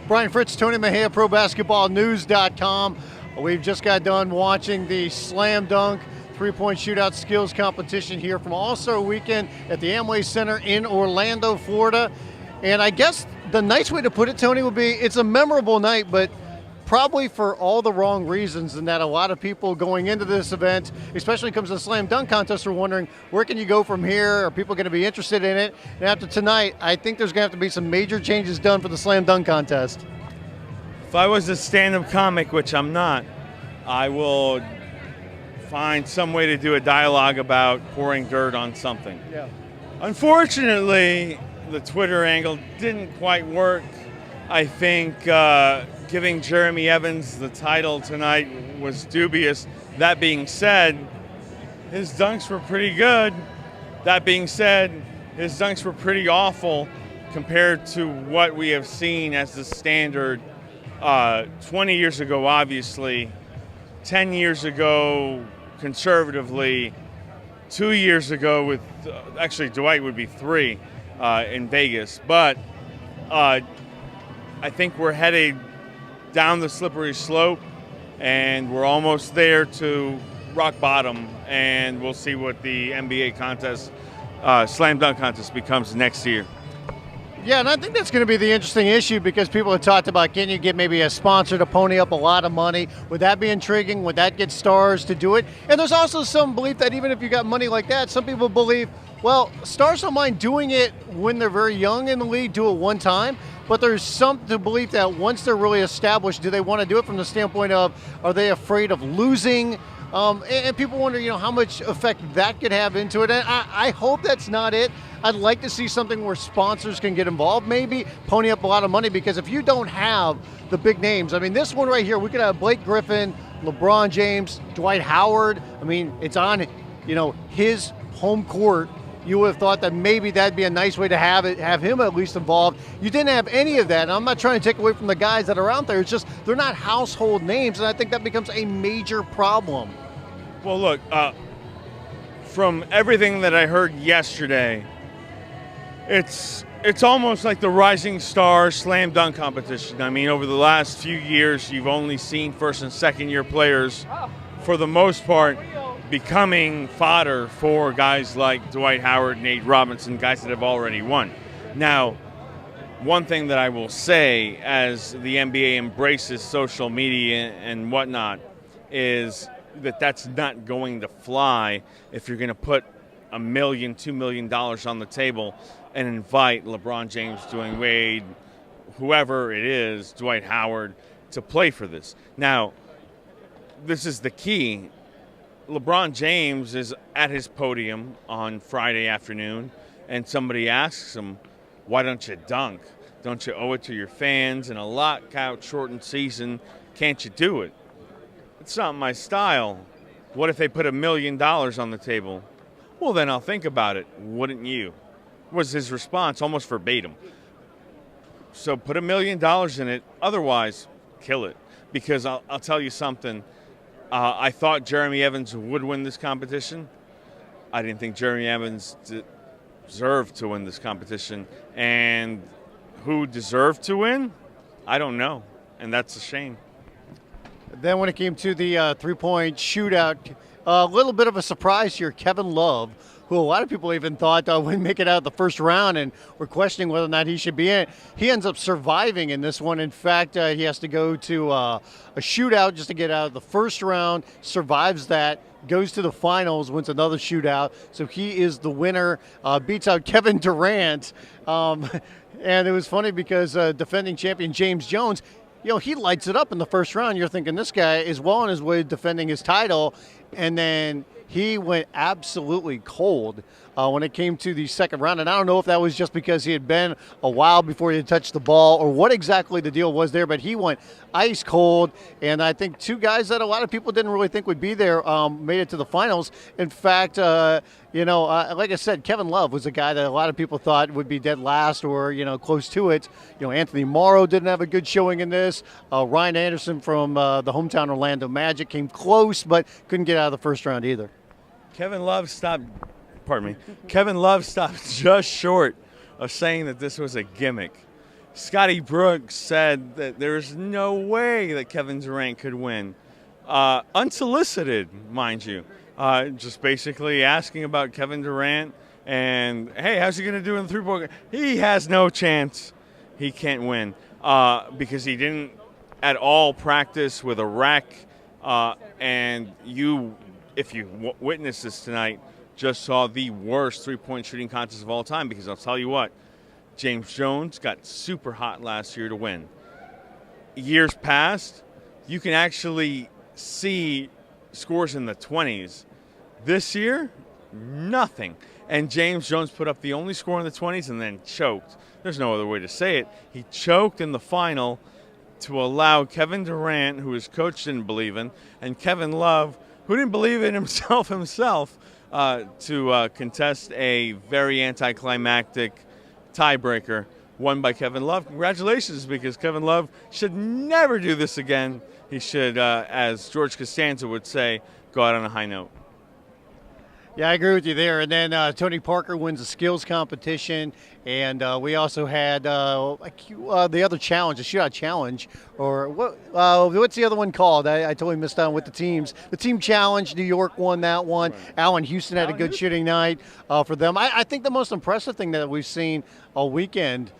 Brian Fritz, Tony Mejia, ProBasketballNews.com. We've just got done watching the slam dunk three-point shootout skills competition here from All-Star Weekend at the Amway Center in Orlando, Florida. And I guess the nice way to put it, Tony, would be it's a memorable night, but probably for all the wrong reasons, and that a lot of people going into this event, especially when it comes to the slam dunk contest, are wondering, where can you go from here? Are people going to be interested in it? And after tonight, I think there's going to have to be some major changes done for the slam dunk contest. If I was a stand-up comic, which I'm not, I will find some way to do a dialogue about pouring dirt on something. Yeah. Unfortunately, the Twitter angle didn't quite work. I think giving Jeremy Evans the title tonight was dubious. That being said, his dunks were pretty good. That being said, his dunks were pretty awful compared to what we have seen as the standard 20 years ago, obviously, 10 years ago, conservatively, 2 years ago with, actually Dwight would be 3 in Vegas. But I think we're headed down the slippery slope, and we're almost there to rock bottom, and we'll see what the NBA contest, slam dunk contest becomes next year. Yeah, and I think that's going to be the interesting issue, because people have talked about, can you get maybe a sponsor to pony up a lot of money? Would that be intriguing? Would that get stars to do it? And there's also some belief that even if you got money like that, some people believe, well, stars don't mind doing it when they're very young in the league, do it one time. But there's some to believe that once they're really established, do they want to do it from the standpoint of, are they afraid of losing? And people wonder, how much effect that could have into it. And I hope that's not it. I'd like to see something where sponsors can get involved, maybe pony up a lot of money, because if you don't have the big names, I mean, this one right here, we could have Blake Griffin, LeBron James, Dwight Howard. I mean, it's on, his home court. You would have thought that maybe that'd be a nice way to have him at least involved. You didn't have any of that, and I'm not trying to take away from the guys that are out there. It's just they're not household names, and I think that becomes a major problem. Well, look, from everything that I heard yesterday, it's almost like the Rising Star Slam Dunk competition. I mean, over the last few years, you've only seen first and second year players, for the most part, becoming fodder for guys like Dwight Howard, Nate Robinson, guys that have already won. Now, one thing that I will say as the NBA embraces social media and whatnot is that that's not going to fly if you're going to put $1 million, $2 million on the table and invite LeBron James, Dwayne Wade, whoever it is, Dwight Howard, to play for this. Now, this is the key. LeBron James is at his podium on Friday afternoon, and somebody asks him, why don't you dunk? Don't you owe it to your fans? In a lockout shortened season, can't you do it? It's not my style. What if they put $1 million on the table? Well, then I'll think about it. Wouldn't you? Was his response, almost verbatim. So put $1 million in it. Otherwise, kill it. Because I'll tell you something. I thought Jeremy Evans would win this competition. I didn't think Jeremy Evans deserved to win this competition. And who deserved to win? I don't know. And that's a shame. Then when it came to the three-point shootout, a little bit of a surprise here, Kevin Love, who a lot of people even thought would make it out of the first round and were questioning whether or not he should be in it. He ends up surviving in this one. In fact, he has to go to a shootout just to get out of the first round, survives that, goes to the finals, wins another shootout. So he is the winner, beats out Kevin Durant. And it was funny because defending champion James Jones, he lights it up in the first round. You're thinking this guy is well on his way to defending his title. And then he went absolutely cold when it came to the second round. And I don't know if that was just because he had been a while before he had touched the ball or what exactly the deal was there, but he went ice cold. And I think two guys that a lot of people didn't really think would be there made it to the finals. In fact, like I said, Kevin Love was a guy that a lot of people thought would be dead last or, close to it. Anthony Morrow didn't have a good showing in this. Ryan Anderson from the hometown Orlando Magic came close, but couldn't get out of the first round either. Kevin Love stopped just short of saying that this was a gimmick. Scotty Brooks said that there's no way that Kevin Durant could win. Unsolicited, mind you. Just basically asking about Kevin Durant and, hey, how's he going to do in the three-point? He has no chance. He can't win because he didn't at all practice with a rec. And if you witnessed this tonight, just saw the worst three-point shooting contest of all time, because I'll tell you what, James Jones got super hot last year to win. Years past, you can actually see scores in the 20s. This year, nothing. And James Jones put up the only score in the 20s and then choked. There's no other way to say it. He choked in the final to allow Kevin Durant, who his coach didn't believe in, and Kevin Love, who didn't believe in himself, to contest a very anticlimactic tiebreaker won by Kevin Love. Congratulations, because Kevin Love should never do this again. He should, as George Costanza would say, go out on a high note. Yeah, I agree with you there. And then Tony Parker wins the skills competition. And we also had the other challenge, the shootout challenge. Or what's the other one called? I totally missed out with the teams. The team challenge, New York won that one. Right. Allen Houston had a good shooting night for them. I think the most impressive thing that we've seen all weekend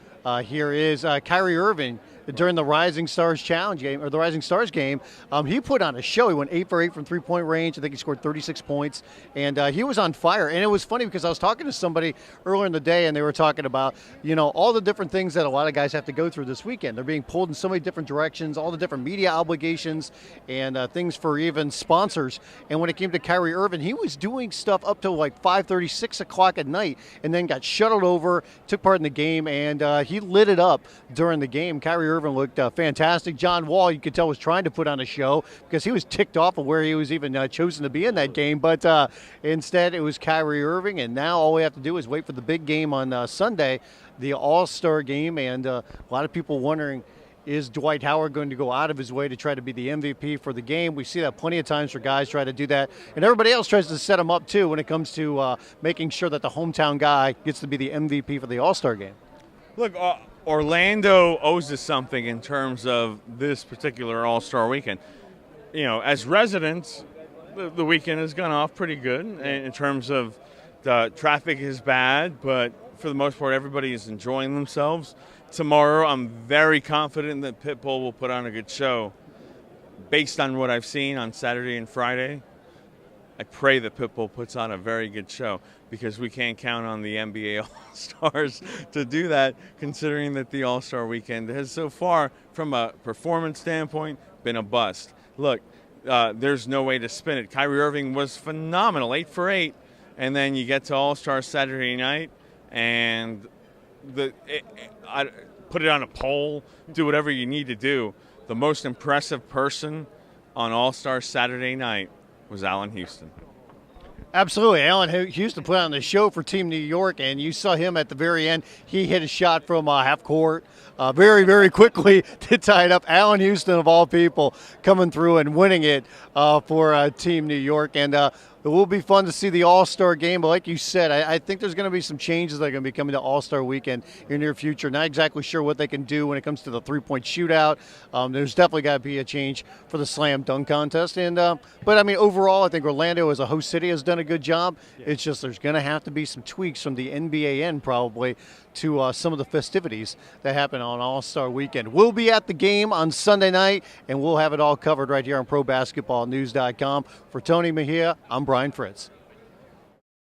here is Kyrie Irving. During the Rising Stars Challenge game, or the Rising Stars game, he put on a show. He went 8 for 8 from three-point range. I think he scored 36 points, and he was on fire. And it was funny because I was talking to somebody earlier in the day, and they were talking about, all the different things that a lot of guys have to go through this weekend. They're being pulled in so many different directions, all the different media obligations, and things for even sponsors. And when it came to Kyrie Irving, he was doing stuff up till like 5:30, 6 o'clock at night, and then got shuttled over, took part in the game, and he lit it up during the game. Kyrie Irving looked fantastic. John Wall, you could tell, was trying to put on a show because he was ticked off of where he was even chosen to be in that game. But instead, it was Kyrie Irving, and now all we have to do is wait for the big game on Sunday, the All-Star game. And a lot of people wondering, is Dwight Howard going to go out of his way to try to be the MVP for the game? We see that plenty of times for guys try to do that. And everybody else tries to set him up, too, when it comes to making sure that the hometown guy gets to be the MVP for the All-Star game. Look, Orlando owes us something in terms of this particular All-Star weekend. As residents, the weekend has gone off pretty good in terms of the traffic is bad, but for the most part, everybody is enjoying themselves. Tomorrow, I'm very confident that Pitbull will put on a good show. Based on what I've seen on Saturday and Friday, I pray that Pitbull puts on a very good show, because we can't count on the NBA All-Stars to do that, considering that the All-Star weekend has so far, from a performance standpoint, been a bust. Look, there's no way to spin it. Kyrie Irving was phenomenal, 8 for 8, and then you get to All-Star Saturday night, and I put it on a poll, do whatever you need to do. The most impressive person on All-Star Saturday night was Allen Houston. Absolutely. Allen Houston put on the show for Team New York, and you saw him at the very end. He hit a shot from half court very, very quickly to tie it up. Allen Houston, of all people, coming through and winning it for Team New York. And it will be fun to see the All-Star game. But like you said, I think there's going to be some changes that are going to be coming to All-Star weekend in the near future. Not exactly sure what they can do when it comes to the three-point shootout. There's definitely got to be a change for the slam dunk contest. And but, I mean, overall, I think Orlando as a host city has done a good job. Yeah. It's just there's going to have to be some tweaks from the NBA end probably to some of the festivities that happen on All-Star weekend. We'll be at the game on Sunday night, and we'll have it all covered right here on ProBasketballNews.com. For Tony Mejia, I'm Brian Fritz.